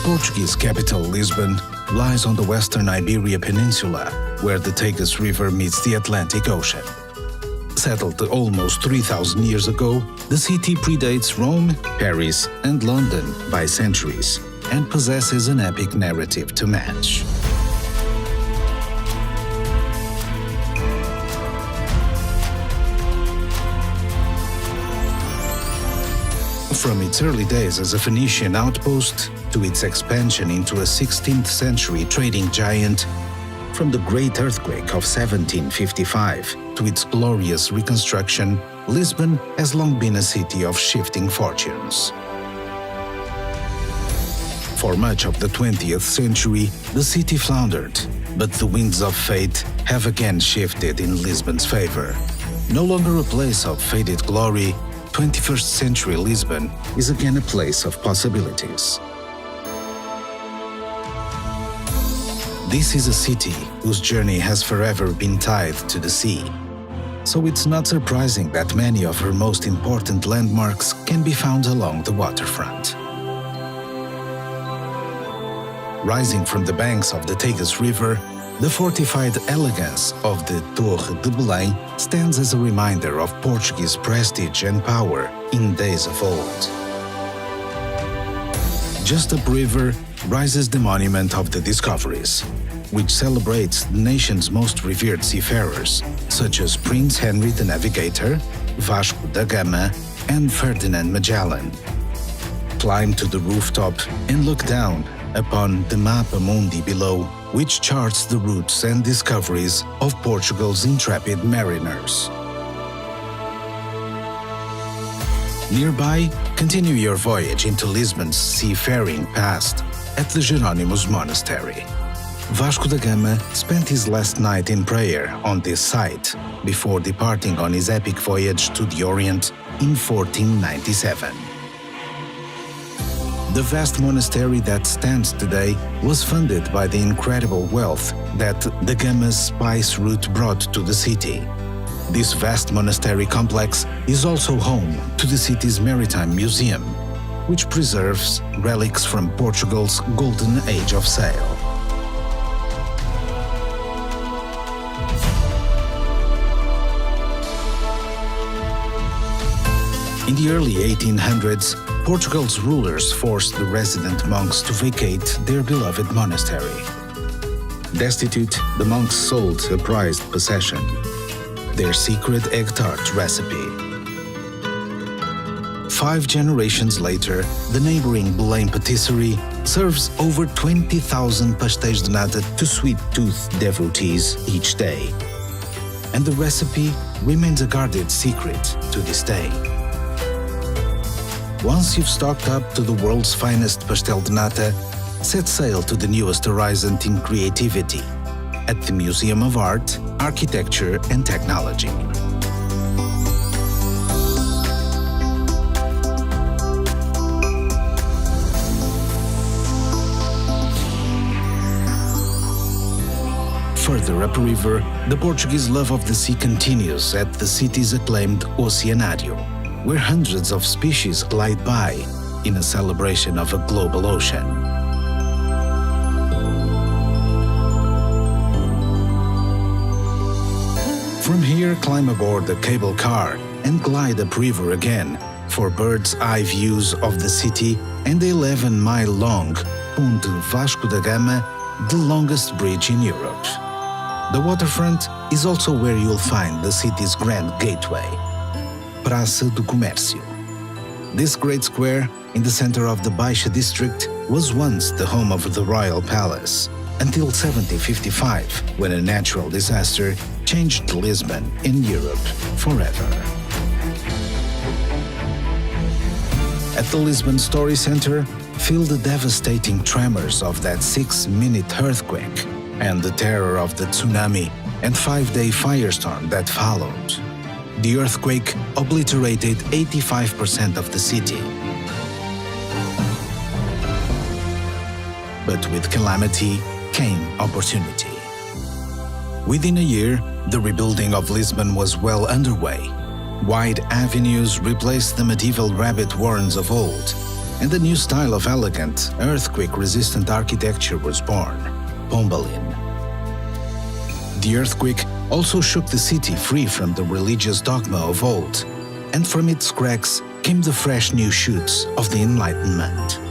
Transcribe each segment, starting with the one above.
Portuguese capital, Lisbon, lies on the western Iberia Peninsula, where the Tagus River meets the Atlantic Ocean. Settled almost 3,000 years ago, the city predates Rome, Paris, and London by centuries and possesses an epic narrative to match. From its early days as a Phoenician outpost to its expansion into a 16th century trading giant, from the Great Earthquake of 1755 to its glorious reconstruction, Lisbon has long been a city of shifting fortunes. For much of the 20th century, the city floundered, but the winds of fate have again shifted in Lisbon's favor. No longer a place of faded glory, 21st century Lisbon is again a place of possibilities. This is a city whose journey has forever been tied to the sea. So it's not surprising that many of her most important landmarks can be found along the waterfront. Rising from the banks of the Tagus River, the fortified elegance of the Torre de Belém stands as a reminder of Portuguese prestige and power in days of old. Just upriver rises the Monument of the Discoveries, which celebrates the nation's most revered seafarers, such as Prince Henry the Navigator, Vasco da Gama, and Ferdinand Magellan. Climb to the rooftop and look down upon the Mapa Mundi below, which charts the routes and discoveries of Portugal's intrepid mariners. Nearby, continue your voyage into Lisbon's seafaring past at the Jerónimos Monastery. Vasco da Gama spent his last night in prayer on this site before departing on his epic voyage to the Orient in 1497. The vast monastery that stands today was funded by the incredible wealth that da Gama's spice route brought to the city. This vast monastery complex is also home to the city's Maritime Museum, which preserves relics from Portugal's golden age of sail. In the early 1800s, Portugal's rulers forced the resident monks to vacate their beloved monastery. Destitute, the monks sold a prized possession, their secret egg tart recipe. 5 generations later, the neighboring Belém patisserie serves over 20,000 pastéis de nata to sweet-toothed devotees each day. And the recipe remains a guarded secret to this day. Once you've stocked up to the world's finest pastel de nata, set sail to the newest horizon in creativity at the Museum of Art, Architecture and Technology. Further upriver, the Portuguese love of the sea continues at the city's acclaimed Oceanário, where hundreds of species glide by in a celebration of a global ocean. From here, climb aboard the cable car and glide upriver again for bird's eye views of the city and the 11-mile-long Ponte Vasco da Gama, the longest bridge in Europe. The waterfront is also where you'll find the city's grand gateway, Praça do Comércio. This great square in the center of the Baixa district was once the home of the royal palace, until 1755, when a natural disaster changed Lisbon and Europe forever. At the Lisbon Story Center, feel the devastating tremors of that 6-minute earthquake and the terror of the tsunami and 5-day firestorm that followed. The earthquake obliterated 85% of the city. But with calamity came opportunity. Within a year, the rebuilding of Lisbon was well underway. Wide avenues replaced the medieval rabbit warrens of old, and a new style of elegant, earthquake-resistant architecture was born, Pombalin. The earthquake also shook the city free from the religious dogma of old, and from its cracks came the fresh new shoots of the Enlightenment.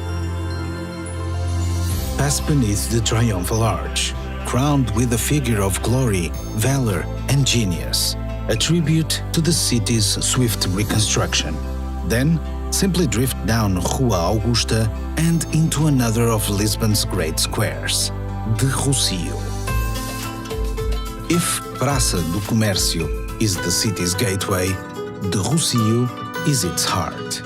Pass beneath the triumphal arch, crowned with a figure of glory, valor, and genius, a tribute to the city's swift reconstruction. Then, simply drift down Rua Augusta and into another of Lisbon's great squares, de Rossio. If Praça do Comércio is the city's gateway, de Rossio is its heart.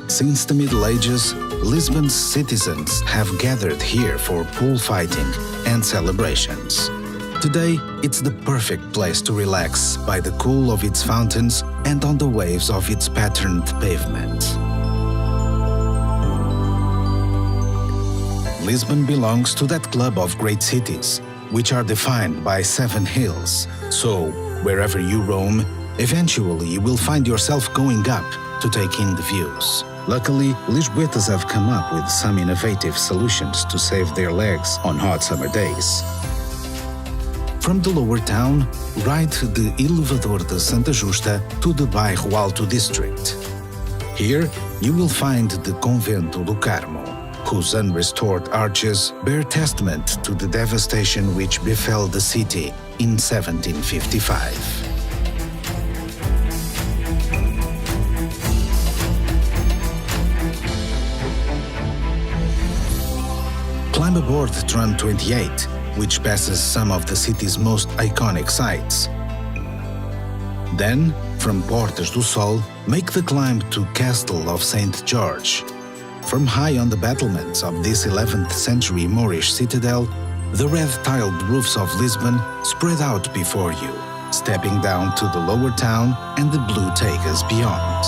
Since the Middle Ages, Lisbon's citizens have gathered here for pool fighting and celebrations. Today, it's the perfect place to relax by the cool of its fountains and on the waves of its patterned pavement. Lisbon belongs to that club of great cities, which are defined by 7 hills. So, wherever you roam, eventually you will find yourself going up to take in the views. Luckily, Lisboetas have come up with some innovative solutions to save their legs on hot summer days. From the lower town, ride the Elevador de Santa Justa to the Bairro Alto district. Here, you will find the Convento do Carmo, whose unrestored arches bear testament to the devastation which befell the city in 1755. Climb aboard Tram 28, which passes some of the city's most iconic sites. Then, from Portas do Sol, make the climb to Castle of St. George. From high on the battlements of this 11th century Moorish citadel, the red-tiled roofs of Lisbon spread out before you, stepping down to the lower town and the blue Tagus beyond.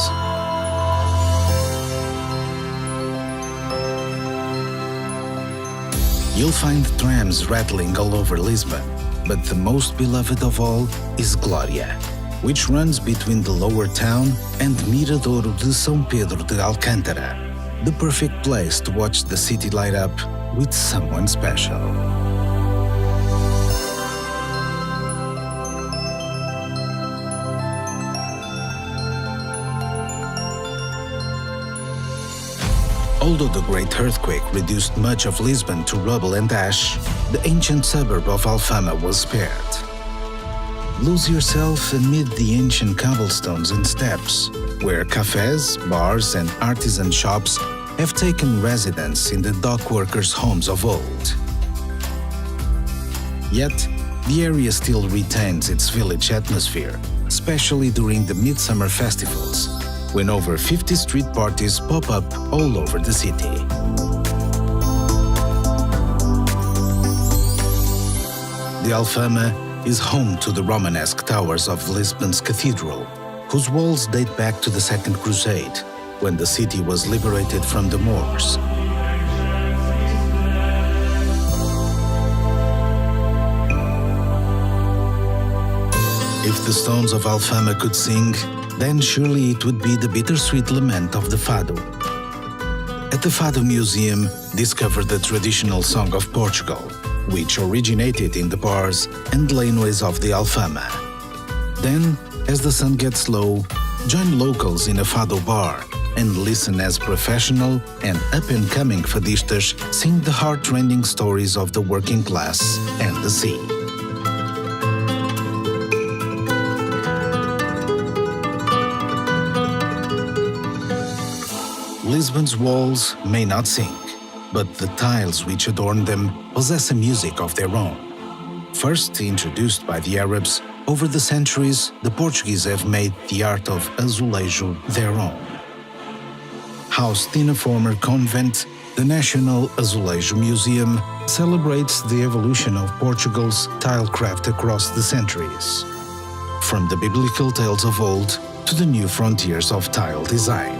You'll find trams rattling all over Lisbon, but the most beloved of all is Glória, which runs between the lower town and Miradouro de São Pedro de Alcântara, the perfect place to watch the city light up with someone special. Although the great earthquake reduced much of Lisbon to rubble and ash, the ancient suburb of Alfama was spared. Lose yourself amid the ancient cobblestones and steps, where cafes, bars, and artisan shops have taken residence in the dock workers' homes of old. Yet, the area still retains its village atmosphere, especially during the midsummer festivals, when over 50 street parties pop up all over the city. The Alfama is home to the Romanesque towers of Lisbon's cathedral, whose walls date back to the Second Crusade, when the city was liberated from the Moors. If the stones of Alfama could sing, then surely it would be the bittersweet lament of the Fado. At the Fado Museum, discover the traditional song of Portugal, which originated in the bars and laneways of the Alfama. Then, as the sun gets low, join locals in a Fado bar and listen as professional and up-and-coming fadistas sing the heart-rending stories of the working class and the sea. Lisbon's walls may not sing, but the tiles which adorn them possess a music of their own. First introduced by the Arabs, over the centuries the Portuguese have made the art of azulejo their own. Housed in a former convent, the National Azulejo Museum celebrates the evolution of Portugal's tilecraft across the centuries, from the biblical tales of old to the new frontiers of tile design.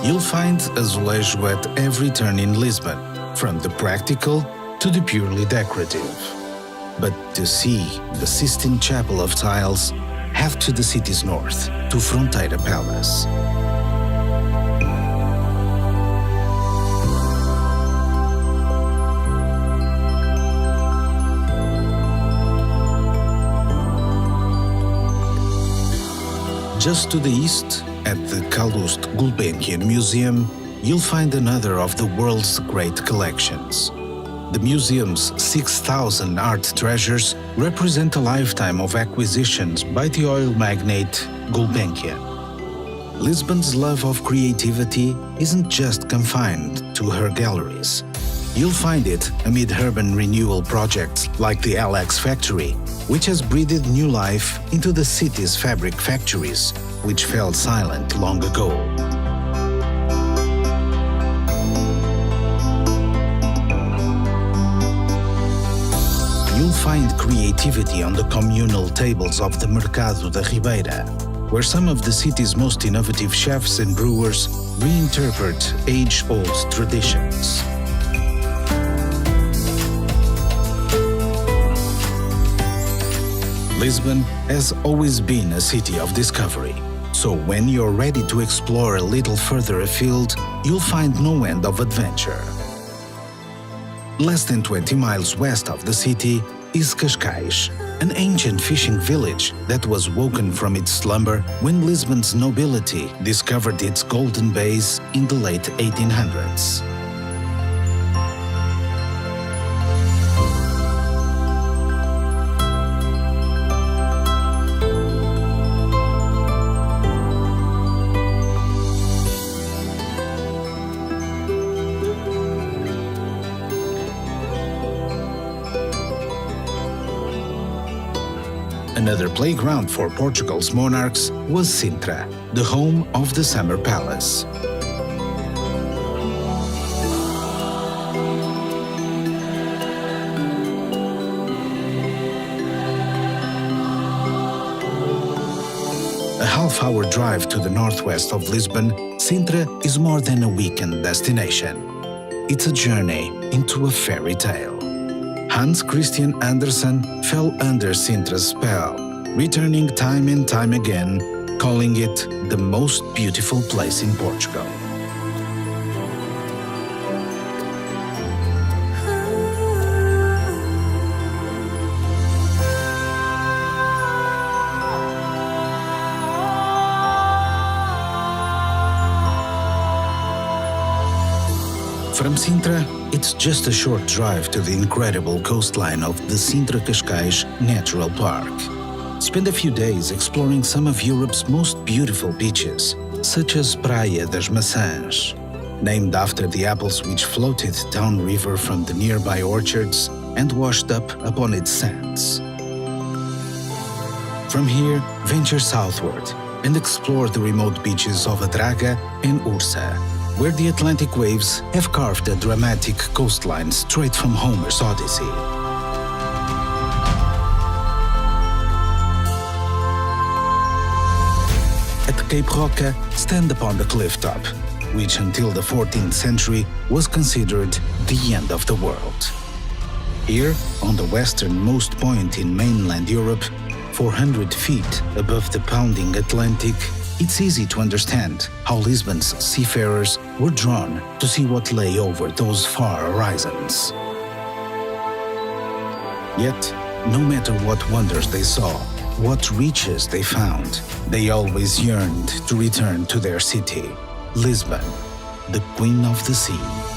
You'll find azulejo at every turn in Lisbon, from the practical to the purely decorative. But to see the Sistine Chapel of tiles, head to the city's north, to Fronteira Palace. Just to the east, at the Calouste Gulbenkian Museum, you'll find another of the world's great collections. The museum's 6,000 art treasures represent a lifetime of acquisitions by the oil magnate Gulbenkian. Lisbon's love of creativity isn't just confined to her galleries. You'll find it amid urban renewal projects like the LX Factory, which has breathed new life into the city's fabric factories, which fell silent long ago. You'll find creativity on the communal tables of the Mercado da Ribeira, where some of the city's most innovative chefs and brewers reinterpret age-old traditions. Lisbon has always been a city of discovery, so when you're ready to explore a little further afield, you'll find no end of adventure. Less than 20 miles west of the city is Cascais, an ancient fishing village that was woken from its slumber when Lisbon's nobility discovered its golden bays in the late 1800s. Another playground for Portugal's monarchs was Sintra, the home of the Summer Palace. A half-hour drive to the northwest of Lisbon, Sintra is more than a weekend destination. It's a journey into a fairy tale. Hans Christian Andersen fell under Sintra's spell, returning time and time again, calling it the most beautiful place in Portugal. From Sintra, it's just a short drive to the incredible coastline of the Sintra-Cascais Natural Park. Spend a few days exploring some of Europe's most beautiful beaches, such as Praia das Maçãs, named after the apples which floated downriver from the nearby orchards and washed up upon its sands. From here, venture southward and explore the remote beaches of Adraga and Ursa, where the Atlantic waves have carved a dramatic coastline straight from Homer's Odyssey. At Cape Roca, stand upon the cliff top, which until the 14th century was considered the end of the world. Here, on the westernmost point in mainland Europe, 400 feet above the pounding Atlantic, it's easy to understand how Lisbon's seafarers were drawn to see what lay over those far horizons. Yet, no matter what wonders they saw, what riches they found, they always yearned to return to their city, Lisbon, the Queen of the Sea.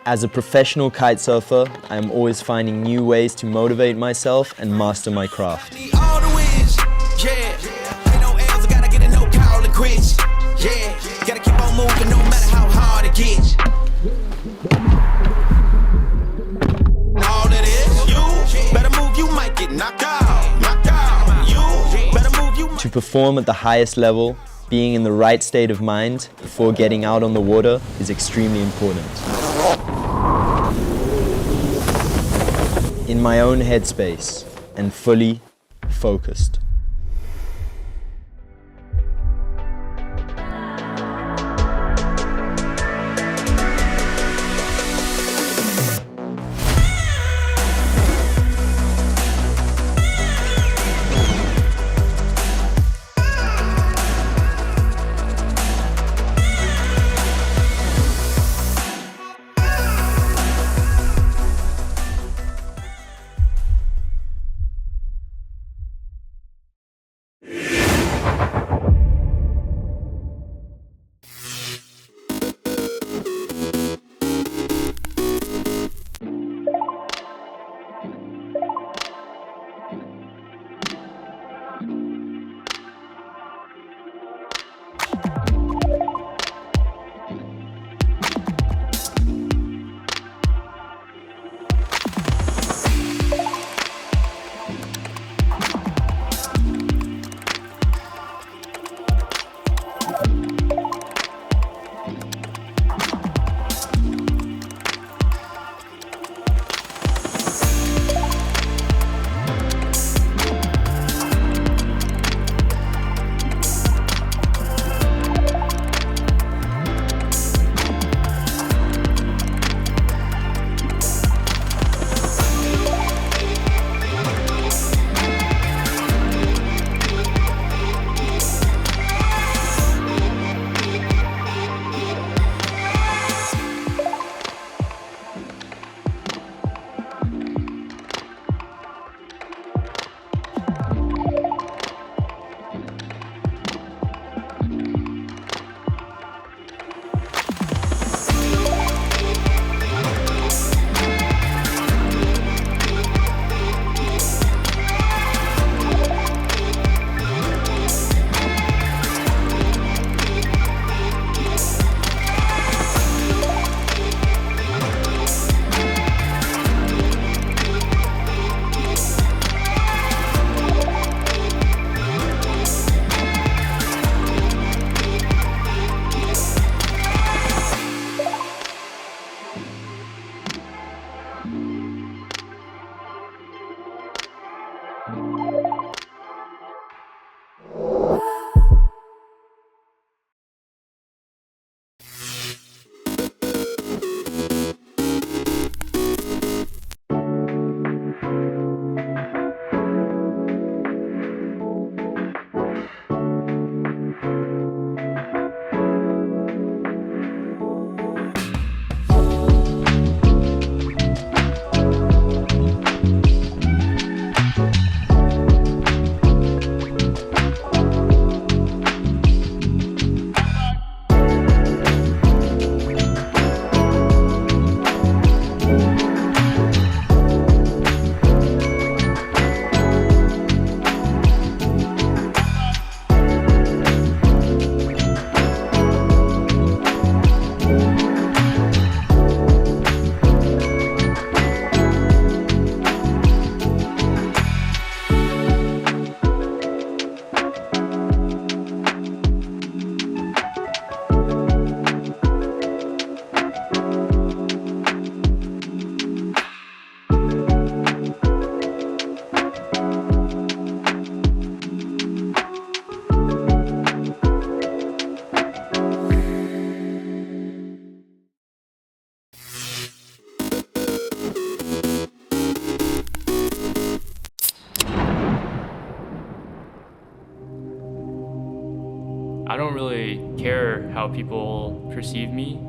As a professional kite surfer, I am always finding new ways to motivate myself and master my craft. To perform at the highest level, being in the right state of mind before getting out on the water is extremely important. In my own headspace and fully focused. I don't really care how people perceive me.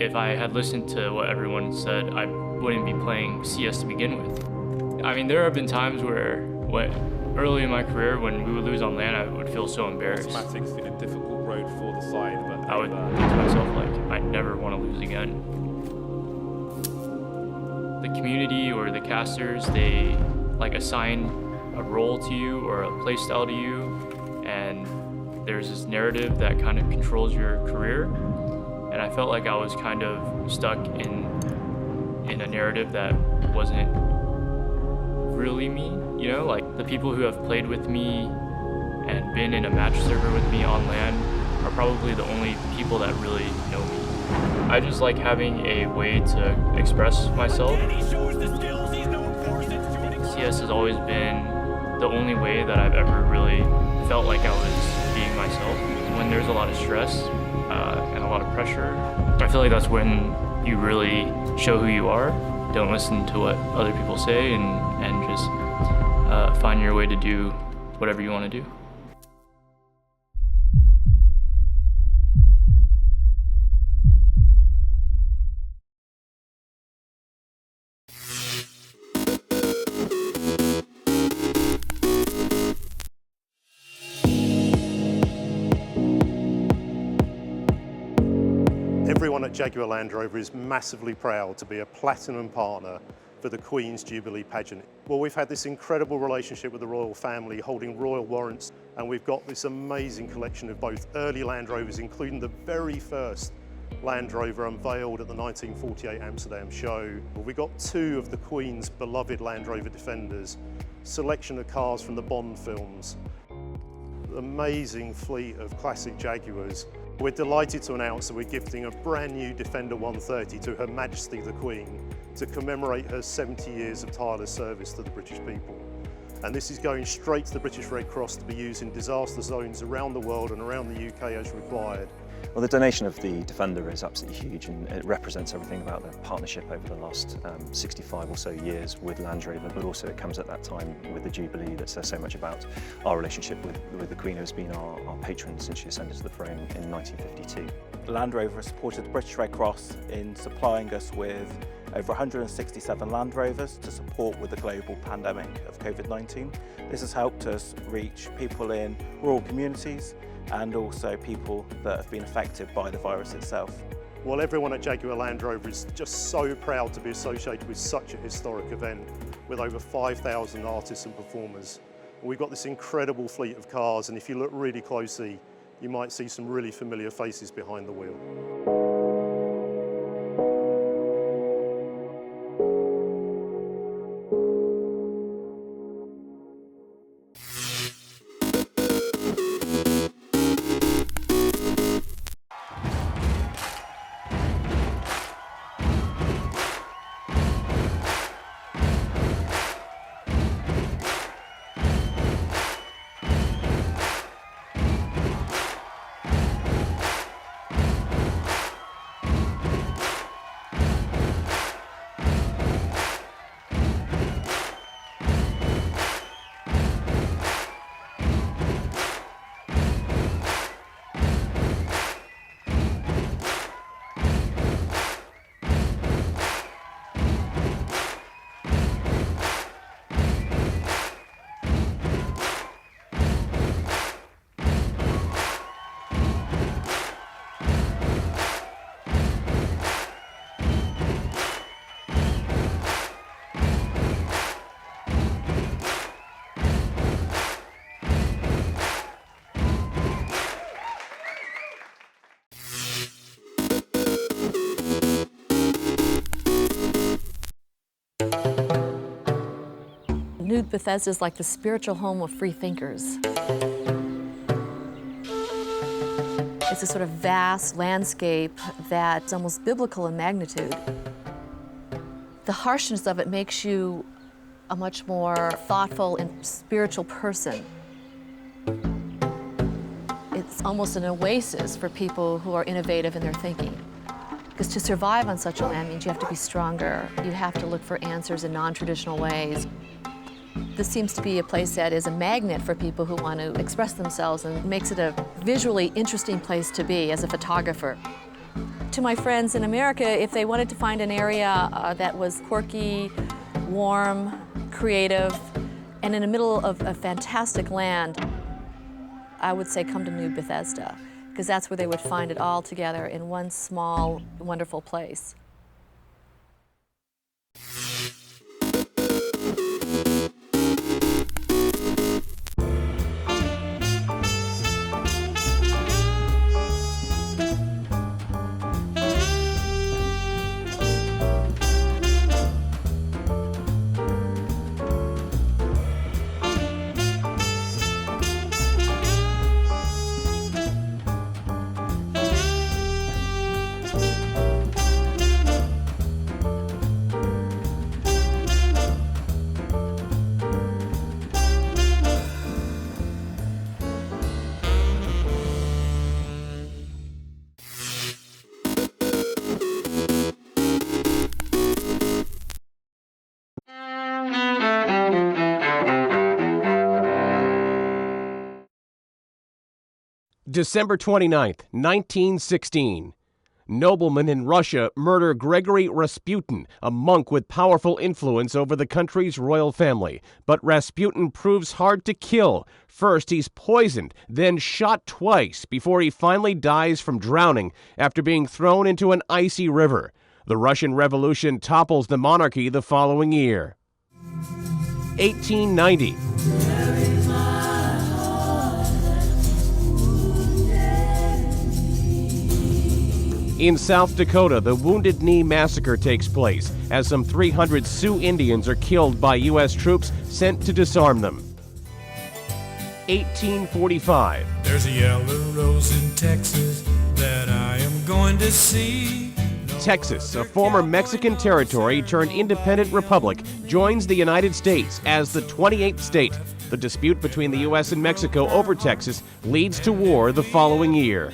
If I had listened to what everyone said, I wouldn't be playing CS to begin with. I mean, there have been times where early in my career, when we would lose on land, I would feel so embarrassed. Mathematics in a difficult road for the side, but I would think to myself, like, I never want to lose again. the community or the casters, they like assign a role to you or a play style to you, and there's this narrative that kind of controls your career. And I felt like I was kind of stuck in a narrative that wasn't really me, you know? Like the people who have played with me and been in a match server with me on LAN are probably the only people that really know me. I just like having a way to express myself. CS has always been the only way that I've ever really felt like I was being myself. When there's a lot of stress and a lot of pressure, I feel like that's when you really show who you are. Don't listen to what other people say and just find your way to do whatever you want to do. Everyone at Jaguar Land Rover is massively proud to be a platinum partner for the Queen's Jubilee pageant. Well, we've had this incredible relationship with the royal family, holding royal warrants, and we've got this amazing collection of both early Land Rovers, including the very first Land Rover unveiled at the 1948 Amsterdam show. We've got two of the Queen's beloved Land Rover Defenders, selection of cars from the Bond films, amazing fleet of classic Jaguars. We're delighted to announce that we're gifting a brand new Defender 130 to Her Majesty the Queen to commemorate her 70 years of tireless service to the British people. And this is going straight to the British Red Cross to be used in disaster zones around the world and around the UK as required. Well, the donation of the Defender is absolutely huge, and it represents everything about the partnership over the last 65 or so years with Land Rover, but also it comes at that time with the Jubilee that says so much about our relationship with the Queen, who has been our patron since she ascended to the throne in 1952. Land Rover has supported the British Red Cross in supplying us with over 167 Land Rovers to support with the global pandemic of COVID-19. This has helped us reach people in rural communities and also people that have been affected by the virus itself. Well, everyone at Jaguar Land Rover is just so proud to be associated with such a historic event with over 5,000 artists and performers. We've got this incredible fleet of cars, and if you look really closely, you might see some really familiar faces behind the wheel. New Bethesda is like the spiritual home of free thinkers. It's a sort of vast landscape that's almost biblical in magnitude. The harshness of it makes you a much more thoughtful and spiritual person. It's almost an oasis for people who are innovative in their thinking. Because to survive on such a land means you have to be stronger. You have to look for answers in non-traditional ways. This seems to be a place that is a magnet for people who want to express themselves, and makes it a visually interesting place to be as a photographer. To my friends in America, if they wanted to find an area that was quirky, warm, creative, and in the middle of a fantastic land, I would say come to New Bethesda, because that's where they would find it all together in one small, wonderful place. December 29th, 1916. Noblemen in Russia murder Gregory Rasputin, a monk with powerful influence over the country's royal family. But Rasputin proves hard to kill. First, he's poisoned, then shot twice before he finally dies from drowning after being thrown into an icy river. The Russian Revolution topples the monarchy the following year. 1890. In South Dakota, the Wounded Knee Massacre takes place as some 300 Sioux Indians are killed by U.S. troops sent to disarm them. 1845. There's a yellow rose in Texas that I am going to see. Texas, a former Mexican territory turned independent republic, joins the United States as the 28th state. The dispute between the U.S. and Mexico over Texas leads to war the following year.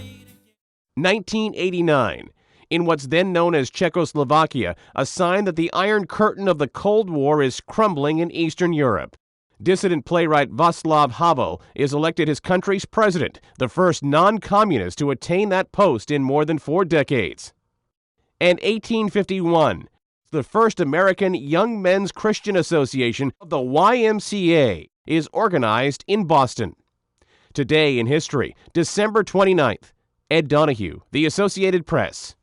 1989. In what's then known as Czechoslovakia, a sign that the Iron Curtain of the Cold War is crumbling in Eastern Europe. Dissident playwright Václav Havel is elected his country's president, the first non-communist to attain that post in more than 4 decades. And 1851, the first American Young Men's Christian Association, the YMCA, is organized in Boston. Today in history, December 29th. Ed Donahue, The Associated Press.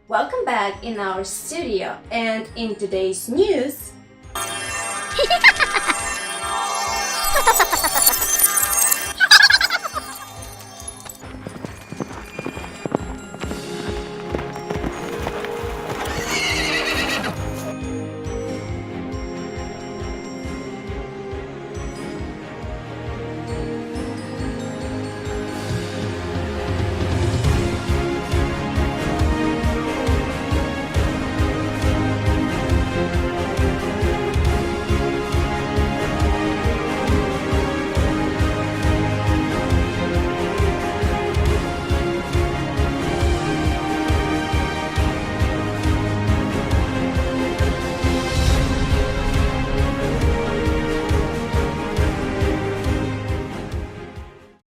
Welcome back in our studio, and in today's news,